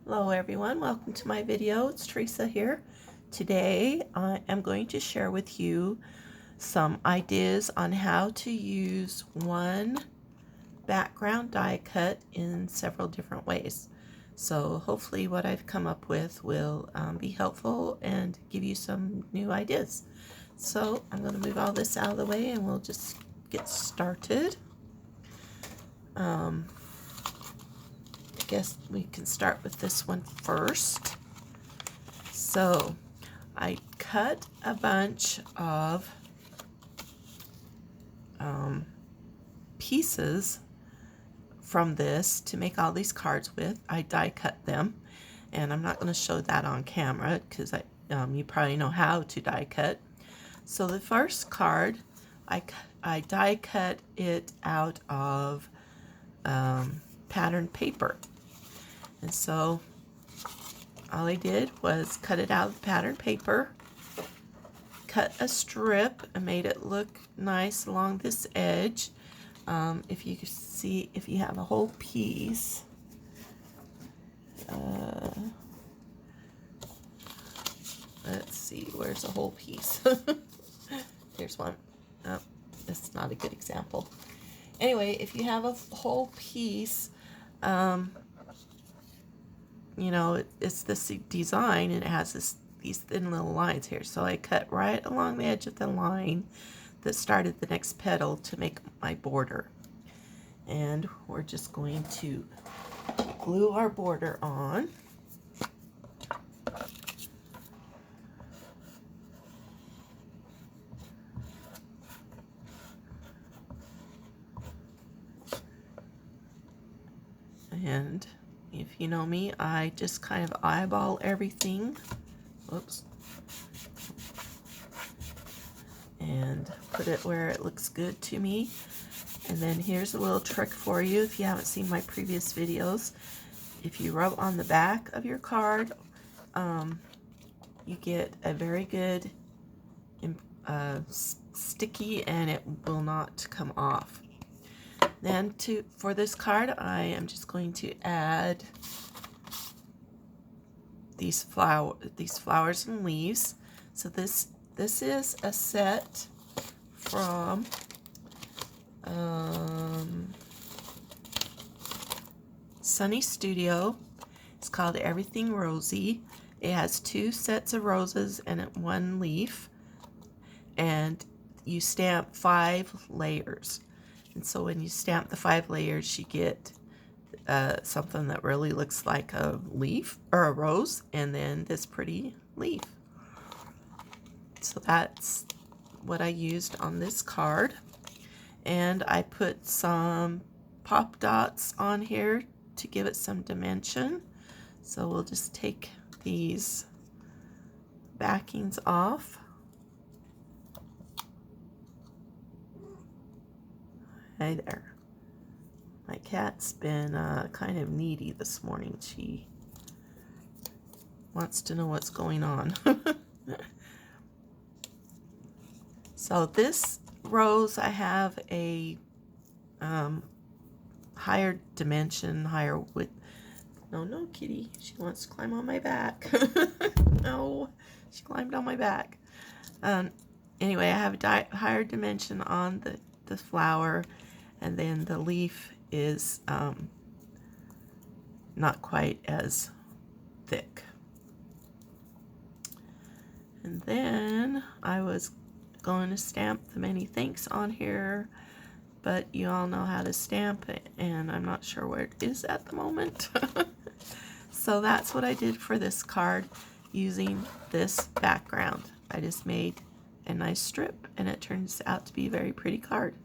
Hello everyone, welcome to my video. It's Teresa here. Today I am going to share with you some ideas on how to use one background die cut in several different ways. So hopefully what I've come up with will be helpful and give you some new ideas. So I'm going to move all this out of the way and we'll just get started. I guess we can start with this one first. So I cut a bunch of pieces from this to make all these cards with. I die cut them, and I'm not going to show that on camera because you probably know how to die cut. So the first card, I die cut it out of patterned paper. And so all I did was cut it out of the patterned paper, cut a strip and made it look nice along this edge. If you see, if you have a whole piece, let's see, where's the whole piece? Here's one. Oh, that's not a good example. Anyway, if you have a whole piece, you know, it's this design and it has these thin little lines here. So I cut right along the edge of the line that started the next petal to make my border. And we're just going to glue our border on. And if you know me, I just kind of eyeball everything. Oops. And put it where it looks good to me. And then here's a little trick for you if you haven't seen my previous videos. If you rub on the back of your card, you get a very good sticky, and it will not come off. Then for this card, I am just going to add these flowers and leaves. So this is a set from Sunny Studio. It's called Everything Rosy. It has 2 sets of roses and 1 leaf, and you stamp 5 layers. And so when you stamp the 5 layers, you get something that really looks like a leaf or a rose, and then this pretty leaf. So that's what I used on this card. And I put some pop dots on here to give it some dimension. So we'll just take these backings off. Hi there. My cat's been kind of needy this morning. She wants to know what's going on. So this rose, I have a higher dimension, higher width. No, kitty. She wants to climb on my back. No, she climbed on my back. Anyway, I have a higher dimension on the flower, and then the leaf is not quite as thick. And then I was going to stamp the many thanks on here, but you all know how to stamp it, and I'm not sure where it is at the moment. So that's what I did for this card using this background. I just made a nice strip, and it turns out to be a very pretty card.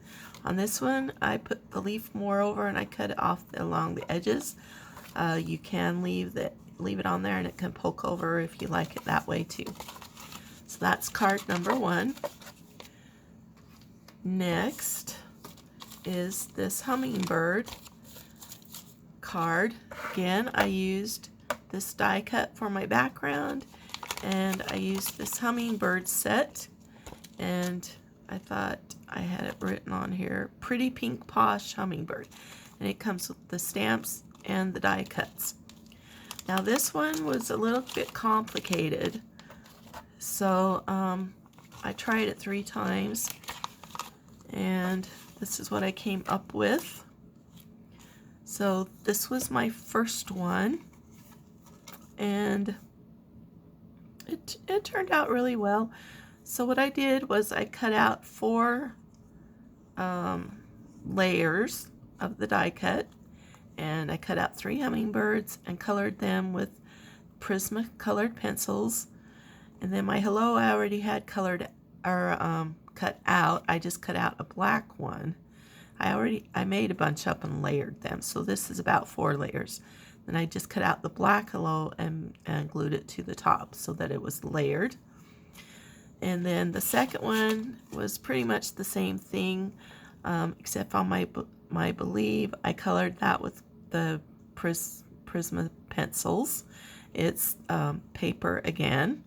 On this one, I put the leaf more over, and I cut it off along the edges. You can leave it on there, and it can poke over if you like it that way too. So that's card number 1. Next is this hummingbird card. Again, I used this die cut for my background, and I used this hummingbird set, and I thought I had it written on here, Pretty Pink Posh Hummingbird, and it comes with the stamps and the die cuts. Now this one was a little bit complicated, so I tried it 3 times, and this is what I came up with. So this was my first one, and it turned out really well. So what I did was I cut out 4 layers of the die cut, and I cut out 3 hummingbirds and colored them with Prisma-colored pencils. And then my hello I already had colored or cut out. I just cut out a black one. I made a bunch up and layered them, so this is about 4 layers. Then I just cut out the black hello and glued it to the top so that it was layered. And then the second one was pretty much the same thing, except on my believe I colored that with the Prisma pencils. It's paper again.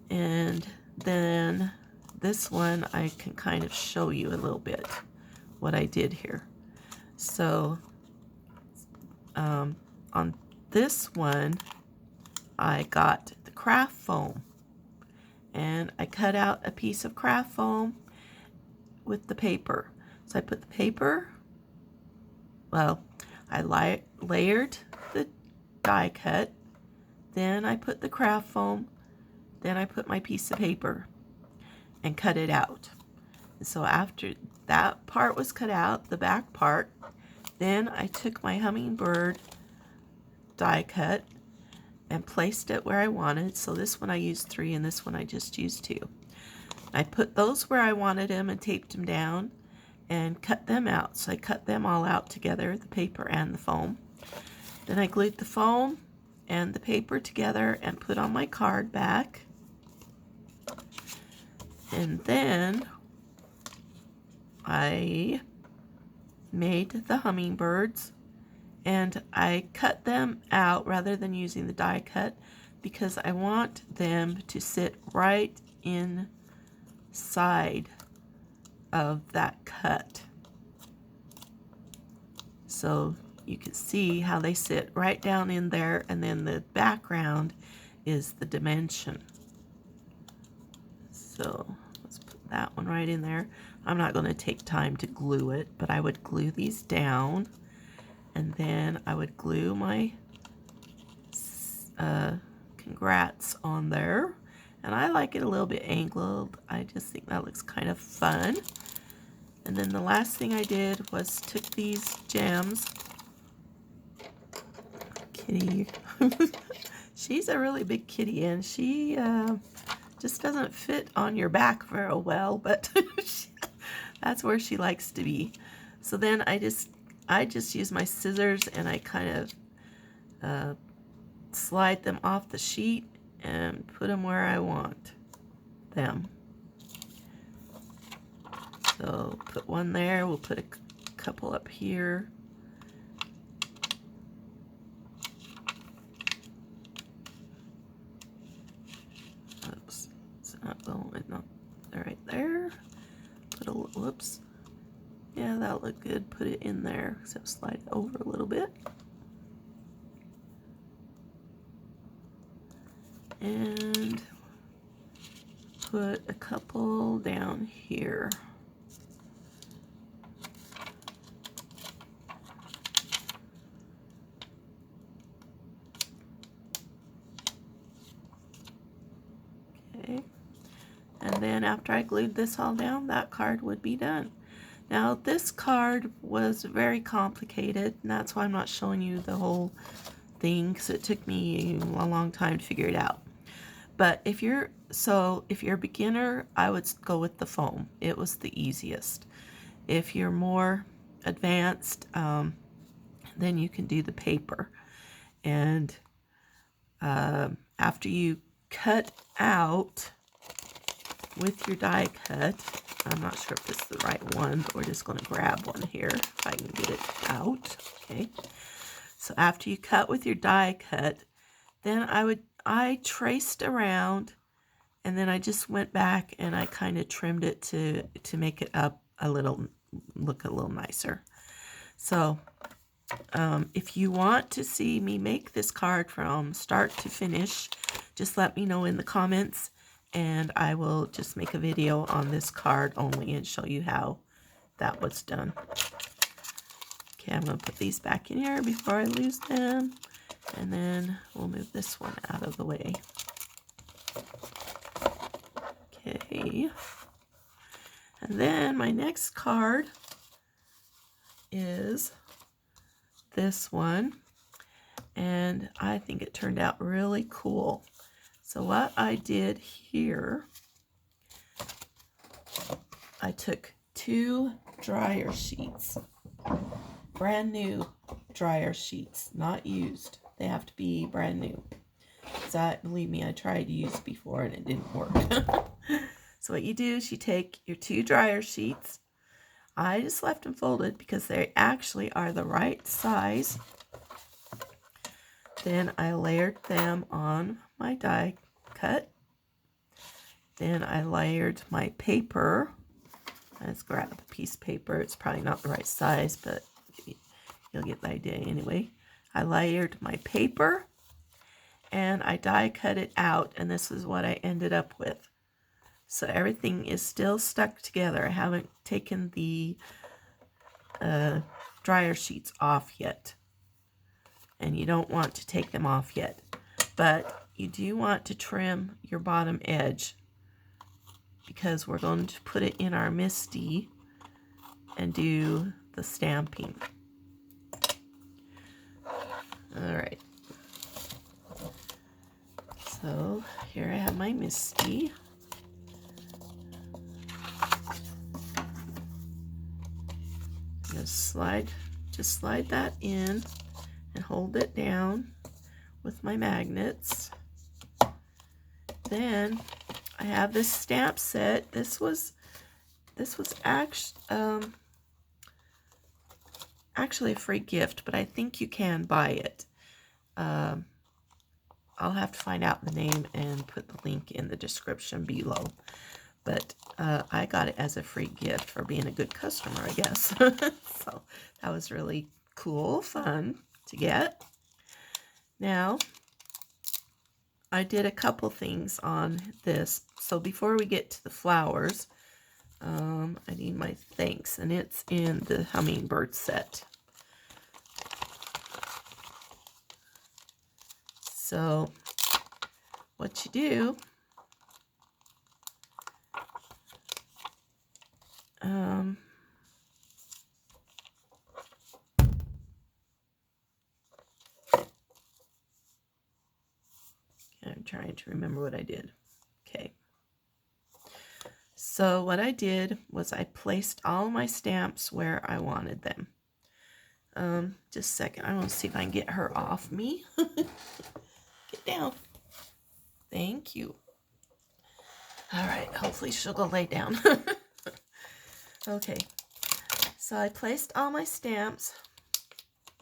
And then this one I can kind of show you a little bit what I did here. So on this one I got the craft foam, and I cut out a piece of craft foam with the paper. So I put the paper, well, I layered the die cut, then I put the craft foam, then I put my piece of paper and cut it out. And so after that part was cut out, the back part, then I took my hummingbird die cut and placed it where I wanted. So this one I used 3 and this one I just used 2. I put those where I wanted them and taped them down and cut them out. So I cut them all out together, the paper and the foam. Then I glued the foam and the paper together and put on my card back. And then I made the hummingbirds, and I cut them out rather than using the die cut because I want them to sit right inside of that cut. So you can see how they sit right down in there, and then the background is the dimension. So let's put that one right in there. I'm not going to take time to glue it, but I would glue these down, and then I would glue my congrats on there. And I like it a little bit angled. I just think that looks kind of fun. And then the last thing I did was took these gems. Kitty. She's a really big kitty, and she just doesn't fit on your back very well, but that's where she likes to be. So then I just use my scissors and I kind of slide them off the sheet and put them where I want them. So put one there, we'll put a couple up here. Oops, it's not going, not right there. Put a little, whoops. Yeah, that'll look good. Put it in there, except slide it over a little bit. And put a couple down here. Okay. And then after I glued this all down, that card would be done. Now this card was very complicated, and that's why I'm not showing you the whole thing, because it took me a long time to figure it out. But if you're a beginner, I would go with the foam. It was the easiest. If you're more advanced, then you can do the paper. And after you cut out with your die cut, I'm not sure if this is the right one, but we're just going to grab one here if I can get it out. Okay. So after you cut with your die cut, then I traced around, and then I just went back and I kind of trimmed it to make it up a little, look a little nicer. So If you want to see me make this card from start to finish, just let me know in the comments, and I will just make a video on this card only and show you how that was done. Okay, I'm going to put these back in here before I lose them, and then we'll move this one out of the way. Okay, and then my next card is this one, and I think it turned out really cool. So what I did here, I took 2 dryer sheets, brand new dryer sheets, not used. They have to be brand new. So believe me, I tried used before and it didn't work. So what you do is you take your 2 dryer sheets. I just left them folded because they actually are the right size. Then I layered them on my die cut. Then I layered my paper. Let's grab a piece of paper. It's probably not the right size, but you'll get the idea anyway. I layered my paper and I die cut it out, and this is what I ended up with. So everything is still stuck together. I haven't taken the dryer sheets off yet. And you don't want to take them off yet. But you do want to trim your bottom edge, because we're going to put it in our MISTI and do the stamping. Alright. So here I have my MISTI. Just slide that in and hold it down with my magnets. Then I have this stamp set. This was actually a free gift, but I think you can buy it. I'll have to find out the name and put the link in the description below. But I got it as a free gift for being a good customer, I guess. So that was really cool, fun to get. Now, I did a couple things on this. So before we get to the flowers, I need my thanks, and it's in the Hummingbird set. So what you do, I'm trying to remember what I did. Okay. So what I did was I placed all my stamps where I wanted them. Just a second. I want to see if I can get her off me. Get down. Thank you. All right. Hopefully she'll go lay down. Okay. So I placed all my stamps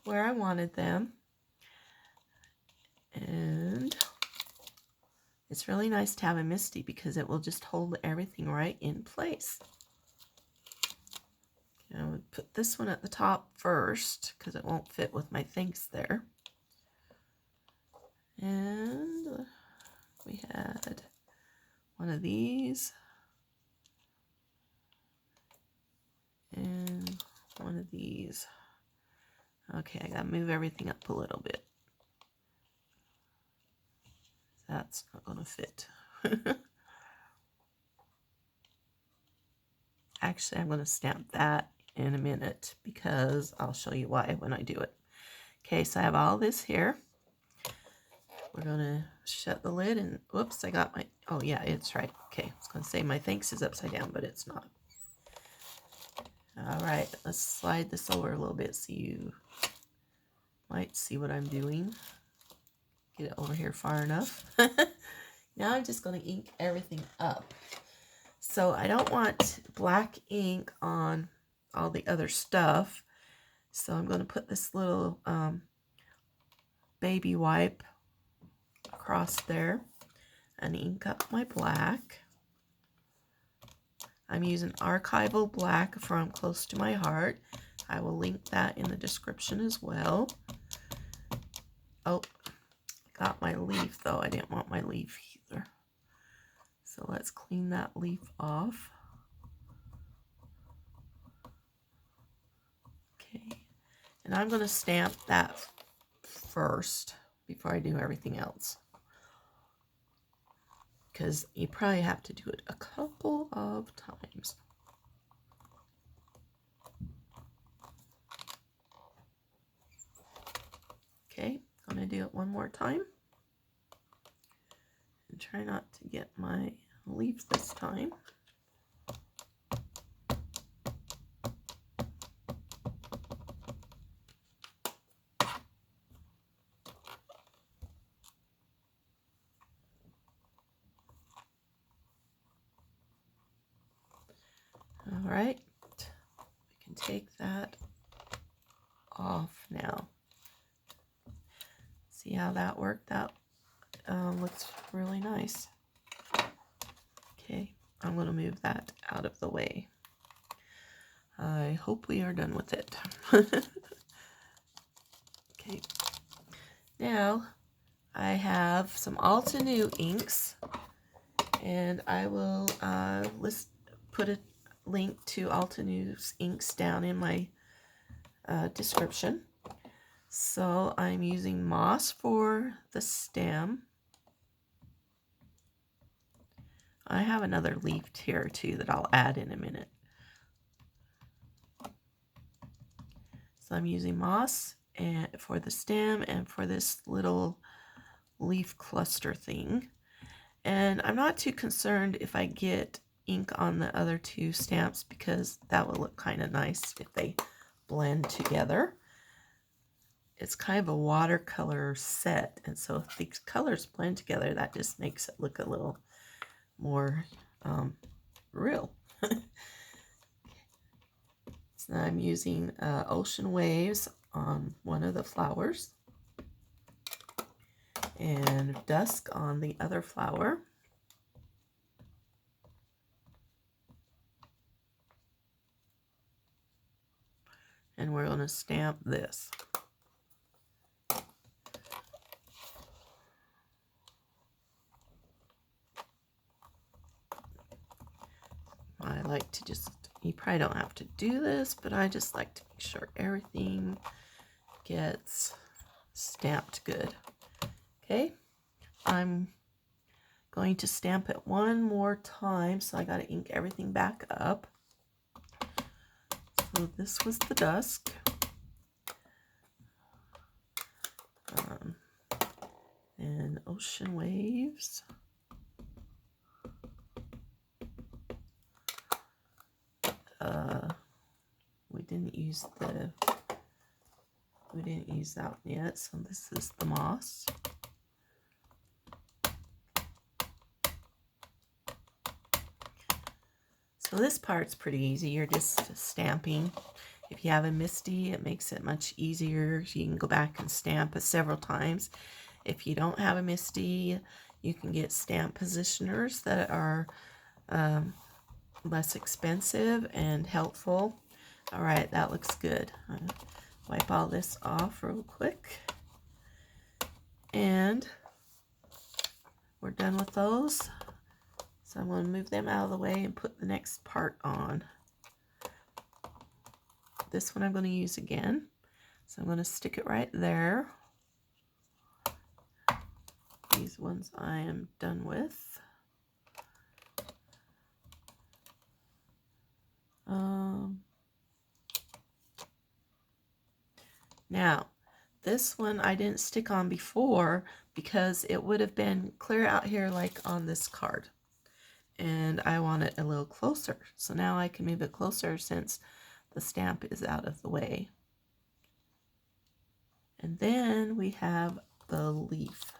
where I wanted them. And it's really nice to have a MISTI because it will just hold everything right in place. I would put this one at the top first because it won't fit with my thanks there. And we had one of these and one of these. Okay, I gotta move everything up a little bit. That's not gonna fit. Actually, I'm gonna stamp that in a minute because I'll show you why when I do it. Okay, so I have all this here. We're gonna shut the lid and whoops, I got my, oh yeah, it's right. Okay, I was gonna say my thanks is upside down, but it's not. All right, let's slide this over a little bit so you might see what I'm doing. Get it over here far enough. Now I'm just gonna ink everything up. So I don't want black ink on all the other stuff. So I'm going to put this little baby wipe across there and ink up my black. I'm using Archival Black from Close to My Heart. I will link that in the description as well. Oh, got my leaf though. I didn't want my leaf either. So let's clean that leaf off. Okay, and I'm going to stamp that first before I do everything else, because you probably have to do it a couple of times. Okay, I'm going to do it one more time. And try not to get my leaf this time. All right, we can take that off now. See how that worked? That looks really nice. Okay, I'm going to move that out of the way. I hope we are done with it. Okay, now I have some Altenew inks, and I will put a link to Altenew's inks down in my description. So I'm using moss for the stem. I have another leaf here too that I'll add in a minute. So I'm using moss and for the stem and for this little leaf cluster thing. And I'm not too concerned if I get ink on the other two stamps, because that will look kind of nice if they blend together. It's kind of a watercolor set, and so if these colors blend together, that just makes it look a little more real. So I'm using ocean waves on one of the flowers and dusk on the other flower. And we're going to stamp this. I like to just, you probably don't have to do this, but I just like to make sure everything gets stamped good. Okay, I'm going to stamp it one more time, so I got to ink everything back up. So this was the dusk. And ocean waves. We didn't use that one yet, so this is the moss. So this part's pretty easy. You're just stamping. If you have a MISTI, it makes it much easier. You can go back and stamp it several times. If you don't have a MISTI, you can get stamp positioners that are less expensive and helpful. All right, that looks good. Wipe all this off real quick. And we're done with those. So I'm going to move them out of the way and put the next part on. This one I'm going to use again. So I'm going to stick it right there. These ones I am done with. Now, this one I didn't stick on before because it would have been clear out here like on this card. And I want it a little closer. So now I can move it closer since the stamp is out of the way. And then we have the leaf.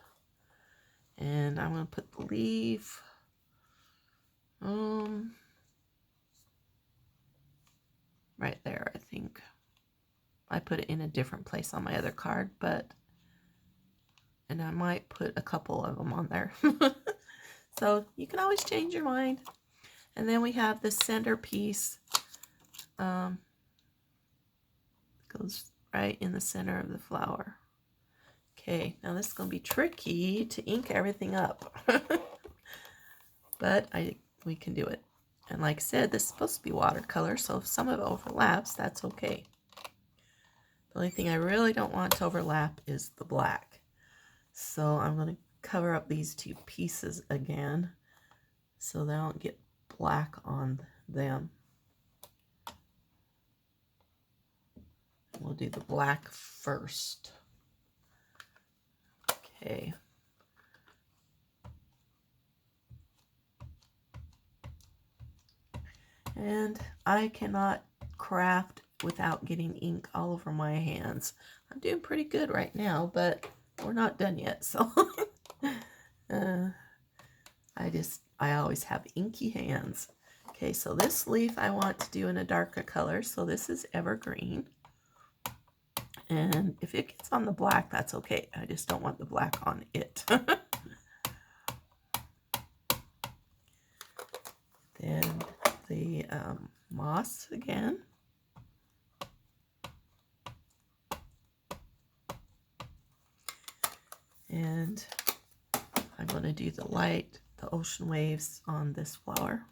And I'm going to put the leaf right there, I think. I put it in a different place on my other card, and I might put a couple of them on there. So you can always change your mind. And then we have the centerpiece Goes right in the center of the flower. Okay, now this is going to be tricky to ink everything up. But we can do it. And like I said, this is supposed to be watercolor, so if some of it overlaps, that's okay. The only thing I really don't want to overlap is the black. So I'm going to cover up these two pieces again so they don't get black on them. We'll do the black first. Okay. And I cannot craft without getting ink all over my hands. I'm doing pretty good right now, but we're not done yet, so I always have inky hands. Okay, so this leaf I want to do in a darker color, so this is evergreen. And if it gets on the black, that's okay. I just don't want the black on it. Then the moss again. And I'm going to do the light, the ocean waves on this flower.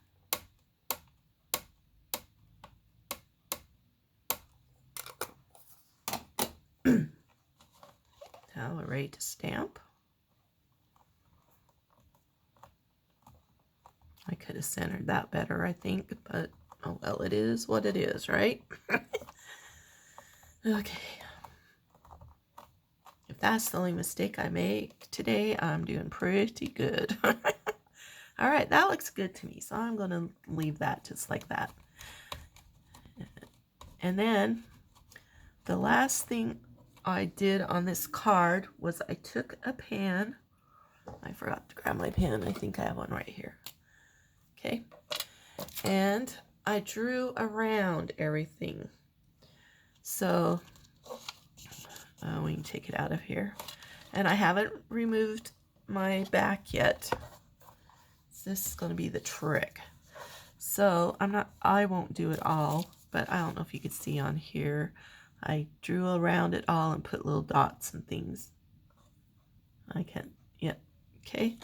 Now we're ready to stamp. I could have centered that better, I think, but oh well, it is what it is, right? Okay. If that's the only mistake I make today, I'm doing pretty good. All right, that looks good to me, so I'm going to leave that just like that. And then the last thing I did on this card was I took a pen. I forgot to grab my pen. I think I have one right here. Okay. And I drew around everything. So we can take it out of here. And I haven't removed my back yet. So this is going to be the trick. So I won't do it all, but I don't know if you could see on here. I drew around it all and put little dots and things. I can't, yeah, okay.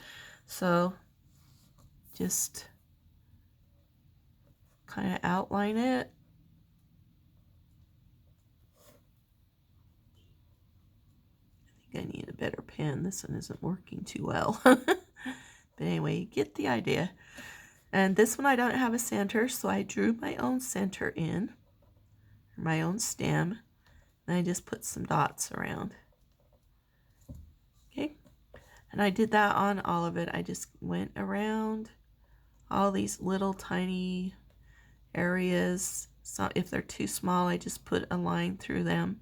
So just kind of outline it. I think I need a better pen. This one isn't working too well. But anyway, you get the idea. And this one I don't have a center, so I drew my own center in, my own stem, and I just put some dots around. Okay, and I did that on all of it. I just went around all these little tiny areas. So if they're too small, I just put a line through them.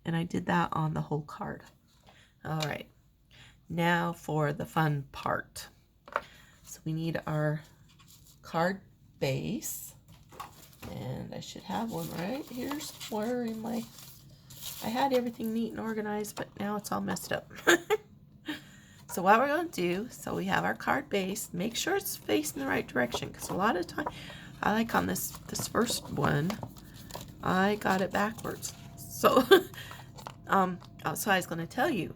And I did that on the whole card. All right, now for the fun part. So we need our card base. And I should have one right here somewhere in my... I had everything neat and organized, but now it's all messed up. So what we're going to do, so we have our card base. Make sure it's facing the right direction, because a lot of time, I like on this first one, I got it backwards. So, so I was going to tell you,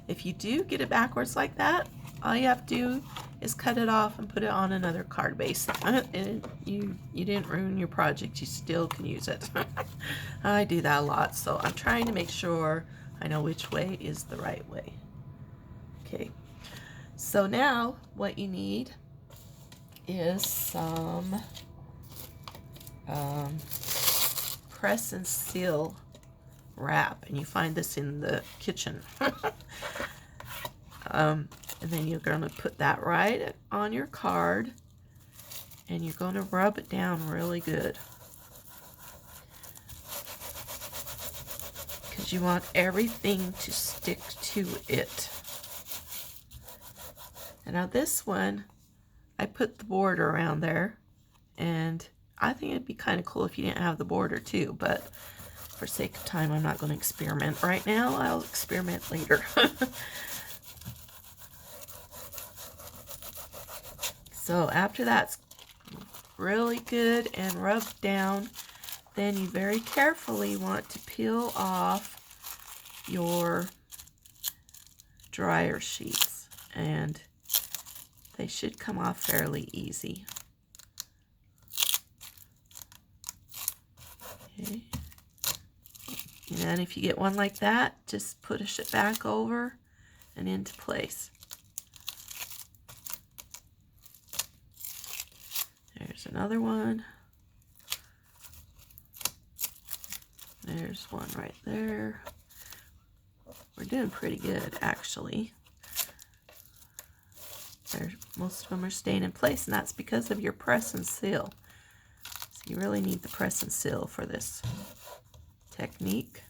if you do get it backwards like that, all you have to do is cut it off and put it on another card base. And you didn't ruin your project. You still can use it. I do that a lot, so I'm trying to make sure I know which way is the right way. Okay, so now what you need is some press and seal wrap, and you find this in the kitchen. And then you're going to put that right on your card, and you're going to rub it down really good, because you want everything to stick to it. And now this one, I put the border around there, and I think it'd be kind of cool if you didn't have the border too, but for sake of time, I'm not going to experiment right now. I'll experiment later. So after that's really good and rubbed down, then you very carefully want to peel off your dryer sheets, and they should come off fairly easy. Okay. And then if you get one like that, just push it back over and into place. There's another one. There's one right there. We're doing pretty good, actually. Most of them are staying in place, and that's because of your press and seal. So you really need the press and seal for this technique.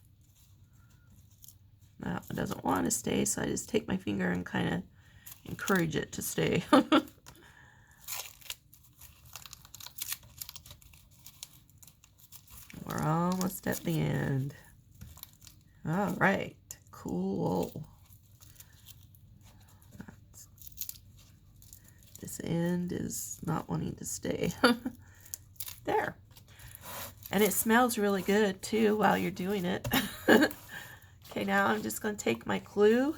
That one doesn't want to stay, so I just take my finger and kind of encourage it to stay. We're almost at the end. All right, cool. This end is not wanting to stay. There. And it smells really good too while you're doing it. Okay, now I'm just going to take my glue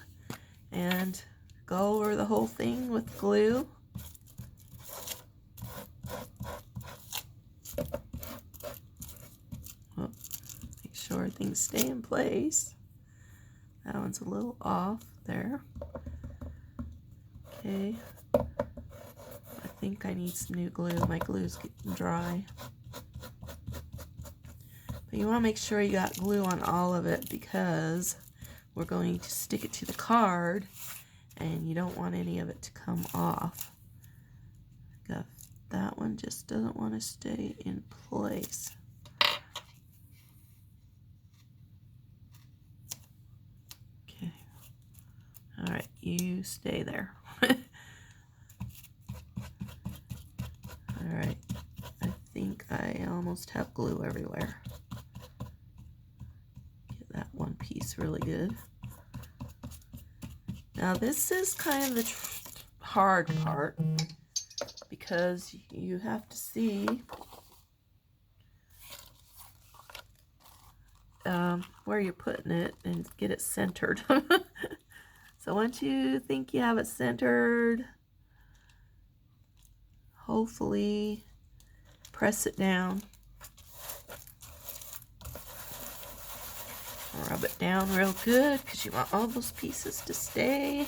and go over the whole thing with glue. Oh, make sure things stay in place. That one's a little off there. Okay. I think I need some new glue. My glue's getting dry. But you want to make sure you got glue on all of it, because we're going to stick it to the card and you don't want any of it to come off. That one just doesn't want to stay in place. Okay. All right, you stay there. All right, I think I almost have glue everywhere. Get that one piece really good. Now this is kind of the hard part, because you have to see where you're putting it and get it centered. So once you think you have it centered, hopefully press it down. Rub it down real good, because you want all those pieces to stay.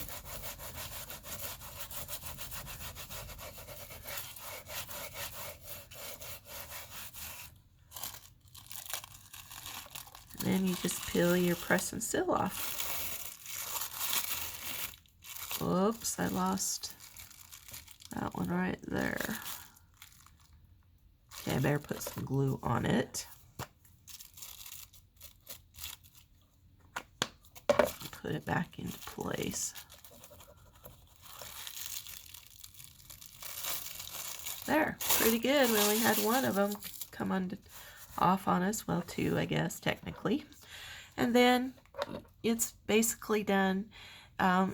And then you just peel your press and seal off. Oops, I lost that one right there. Okay, I better put some glue on it. Put it back into place. There, pretty good. We only had one of them come off on us. Well, two, I guess, technically. And then it's basically done.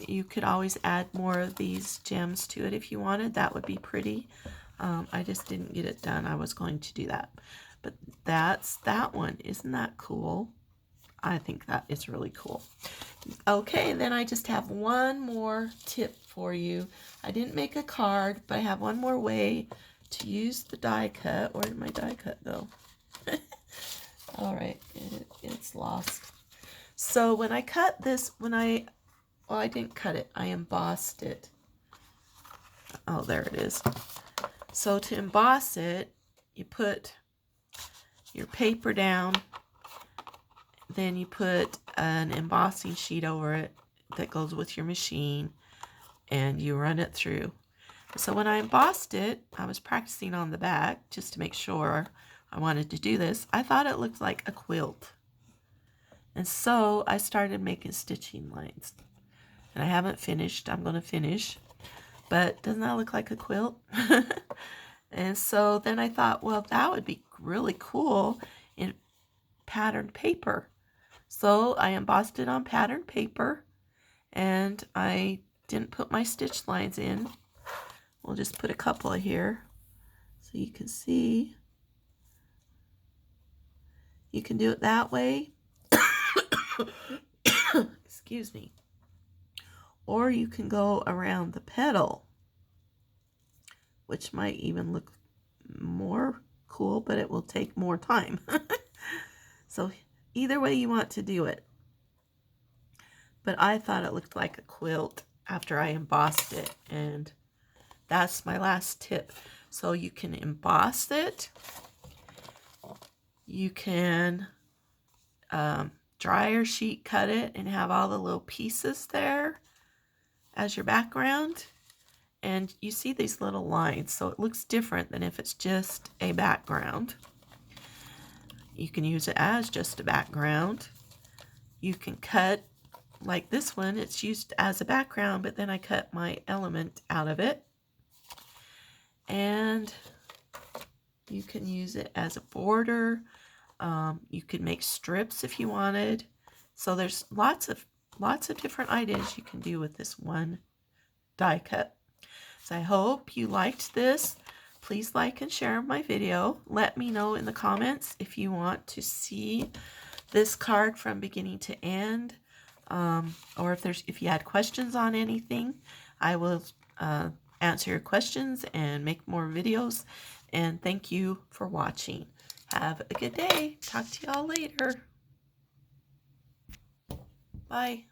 You could always add more of these gems to it if you wanted. That would be pretty. I just didn't get it done. I was going to do that. But that's that one. Isn't that cool? I think that is really cool. Okay, then I just have one more tip for you. I didn't make a card, but I have one more way to use the die cut. Where did my die cut go? All right, it's lost. So when I cut this, well, I didn't cut it. I embossed it. Oh, there it is. So to emboss it, you put your paper down, then you put an embossing sheet over it that goes with your machine, and you run it through. So when I embossed it, I was practicing on the back just to make sure I wanted to do this. I thought it looked like a quilt. And so I started making stitching lines. And I haven't finished. I'm going to finish. But doesn't that look like a quilt? And so then I thought, well, that would be really cool in patterned paper. So I embossed it on patterned paper, and I didn't put my stitch lines in. We'll just put a couple here so you can see. You can do it that way. Excuse me. Or you can go around the petal, which might even look more cool, but it will take more time. So either way you want to do it. But I thought it looked like a quilt after I embossed it, and that's my last tip. So you can emboss it. You can dryer sheet cut it and have all the little pieces there as your background. And you see these little lines, so it looks different than if it's just a background. You can use it as just a background. You can cut, like this one, it's used as a background, but then I cut my element out of it. And you can use it as a border. You could make strips if you wanted. So there's lots of different ideas you can do with this one die cut. So I hope you liked this. Please like and share my video. Let me know in the comments if you want to see this card from beginning to end, or if you had questions on anything. I will answer your questions and make more videos. And thank you for watching. Have a good day. Talk to y'all later. Bye.